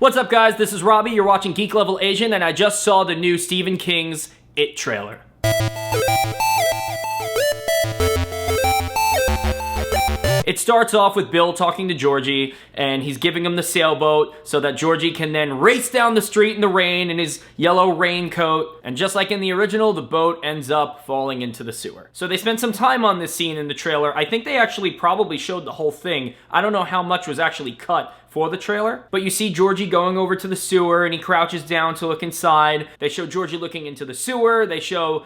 What's up, guys? This is Robbie. You're watching Geek Level Asian, and I just saw the new Stephen King's It trailer. It starts off with Bill talking to Georgie, and he's giving him the sailboat so that Georgie can then race down the street in the rain in his yellow raincoat, and just like in the original, the boat ends up falling into the sewer. So they spent some time on this scene in the trailer. I think they actually probably showed the whole thing. I don't know how much was actually cut for the trailer, but you see Georgie going over to the sewer and he crouches down to look inside. They show Georgie looking into the sewer. They show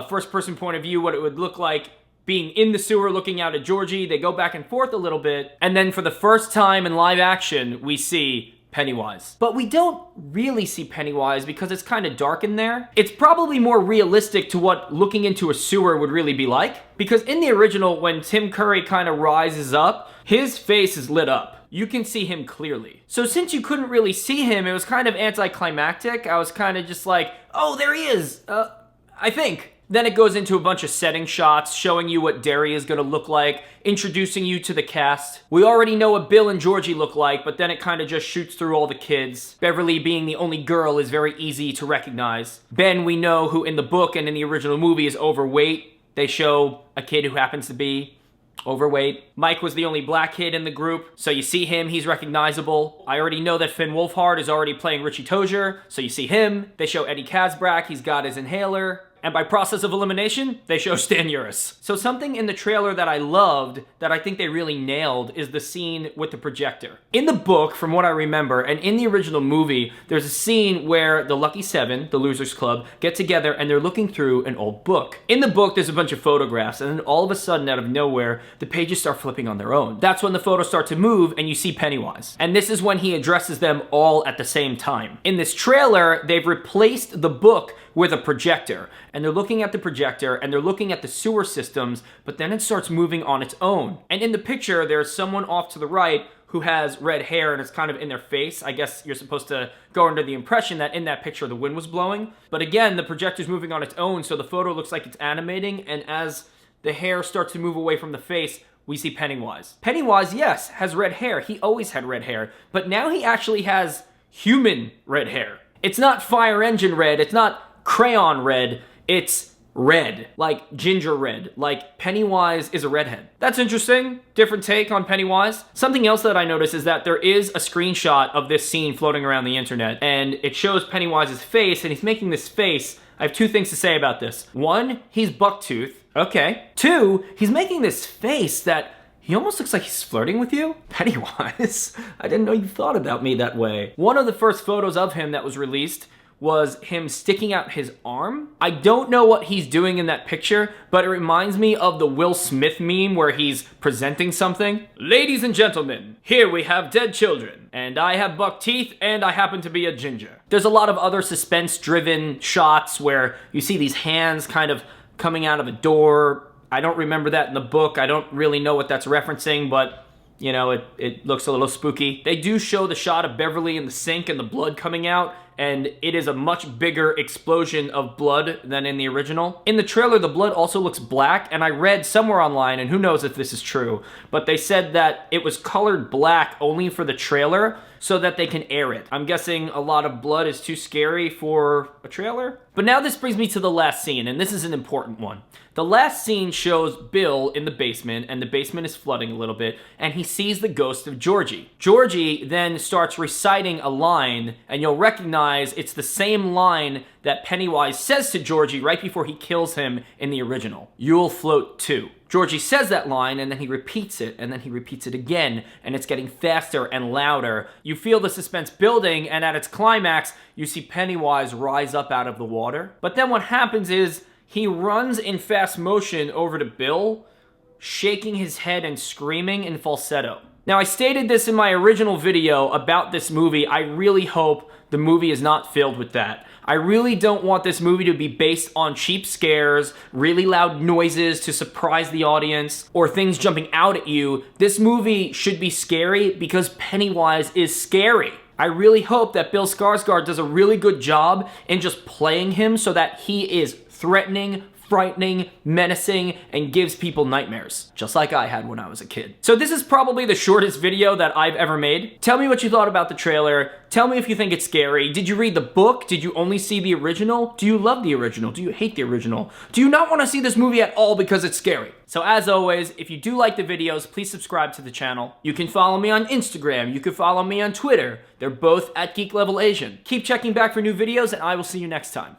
first person point of view, what it would look like being in the sewer looking out at Georgie. They go back and forth a little bit, and then for the first time in live action, we see Pennywise. But we don't really see Pennywise because it's kind of dark in there. It's probably more realistic to what looking into a sewer would really be like, because in the original, when Tim Curry kind of rises up, his face is lit up. You can see him clearly. So since you couldn't really see him, it was kind of anticlimactic. I was kind of just like, oh, there he is, I think. Then it goes into a bunch of setting shots, showing you what Derry is going to look like, introducing you to the cast. We already know what Bill and Georgie look like, but then it kind of just shoots through all the kids. Beverly, being the only girl, is very easy to recognize. Ben, we know, who in the book and in the original movie is overweight. They show a kid who happens to be overweight. Mike was the only black kid in the group, so you see him, he's recognizable. I already know that Finn Wolfhard is already playing Richie Tozier, so you see him. They show Eddie Kazbrak, he's got his inhaler. And by process of elimination, they show Stan Uris. So something in the trailer that I loved, that I think they really nailed, is the scene with the projector. In the book, from what I remember, and in the original movie, there's a scene where the Lucky Seven, the Losers Club, get together and they're looking through an old book. In the book, there's a bunch of photographs, and then all of a sudden, out of nowhere, the pages start flipping on their own. That's when the photos start to move, and you see Pennywise. And this is when he addresses them all at the same time. In this trailer, they've replaced the book with a projector, and they're looking at the projector and they're looking at the sewer systems, but then it starts moving on its own. And in the picture, there's someone off to the right who has red hair and it's kind of in their face. I guess you're supposed to go under the impression that in that picture the wind was blowing. But again, the projector's moving on its own, so the photo looks like it's animating, and as the hair starts to move away from the face, we see Pennywise. Pennywise, yes, has red hair. He always had red hair, but now he actually has human red hair. It's not fire engine red, it's not crayon red, it's red, like ginger red, like Pennywise is a redhead. That's interesting, different take on Pennywise. Something else that I noticed is that there is a screenshot of this scene floating around the internet, and it shows Pennywise's face, and he's making this face. I have two things to say about this. One, he's bucktooth, okay. Two, he's making this face that he almost looks like he's flirting with you. Pennywise, I didn't know you thought about me that way. One of the first photos of him that was released was him sticking out his arm. I don't know what he's doing in that picture, but it reminds me of the Will Smith meme where he's presenting something. Ladies and gentlemen, here we have dead children, and I have buck teeth, and I happen to be a ginger. There's a lot of other suspense-driven shots where you see these hands kind of coming out of a door. I don't remember that in the book. I don't really know what that's referencing, but you know, it looks a little spooky. They do show the shot of Beverly in the sink and the blood coming out, and it is a much bigger explosion of blood than in the original. In the trailer, the blood also looks black, and I read somewhere online, and who knows if this is true, but they said that it was colored black only for the trailer so that they can air it. I'm guessing a lot of blood is too scary for a trailer. But now this brings me to the last scene, and this is an important one. The last scene shows Bill in the basement, and the basement is flooding a little bit, and he sees the ghost of Georgie. Georgie then starts reciting a line, and you'll recognize it's the same line that Pennywise says to Georgie right before he kills him in the original. You'll float too. Georgie says that line, and then he repeats it, and then he repeats it again, and it's getting faster and louder. You feel the suspense building, and at its climax, you see Pennywise rise up out of the water. But then what happens is, he runs in fast motion over to Bill, shaking his head and screaming in falsetto. Now, I stated this in my original video about this movie. I really hope the movie is not filled with that. I really don't want this movie to be based on cheap scares, really loud noises to surprise the audience, or things jumping out at you. This movie should be scary because Pennywise is scary. I really hope that Bill Skarsgård does a really good job in just playing him so that he is threatening, frightening, menacing, and gives people nightmares, just like I had when I was a kid. So this is probably the shortest video that I've ever made. Tell me what you thought about the trailer. Tell me if you think it's scary. Did you read the book? Did you only see the original? Do you love the original? Do you hate the original? Do you not want to see this movie at all because it's scary? So as always, if you do like the videos, please subscribe to the channel. You can follow me on Instagram. You can follow me on Twitter. They're both at Geek Level Asian. Keep checking back for new videos, and I will see you next time.